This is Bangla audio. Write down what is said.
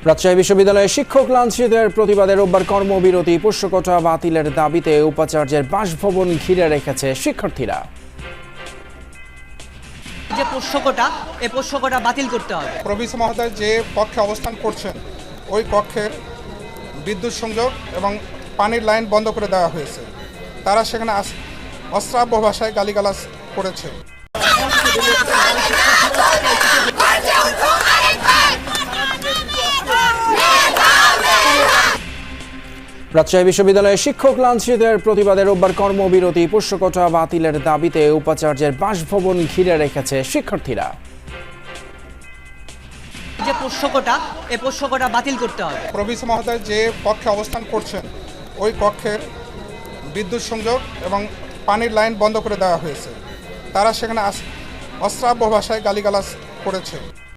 রাজশাহী বিশ্ববিদ্যালয়ে শিক্ষক লাঞ্ছিতের প্রতিবাদে রোববার কর্মবিরতি পোষ্যকোটা বাতিলের দাবিতে উপাচার্যের বাসভবন ঘিরে রেখেছে শিক্ষার্থীরা। যে পোষ্যকোটা বাতিল করতে হবে। প্রভিসি মহোদয় যে কক্ষে অবস্থান করছেন ওই কক্ষের বিদ্যুৎ সংযোগ এবং পানির লাইন বন্ধ করে দেওয়া হয়েছে। তারা সেখানে অশ্রাব্য ভাষায় গালিগালাজ করেছে। রাজশাহী বিশ্ববিদ্যালয়ে শিক্ষক লাঞ্ছিতের প্রতিবাদে রোববার কর্মবিরতি পোষ্যকোটা বাতিলের দাবিতে উপাচার্যের বাসভবন ঘিরে রেখেছে শিক্ষার্থীরা। যে পোষ্যকোটা বাতিল করতে হবে। প্রভিসি মহোদয় যে কক্ষে অবস্থান করছেন ওই কক্ষের বিদ্যুৎ সংযোগ এবং পানির লাইন বন্ধ করে দেওয়া হয়েছে। তারা সেখানে অশ্রাব্য ভাষায় গালিগালাজ করেছে।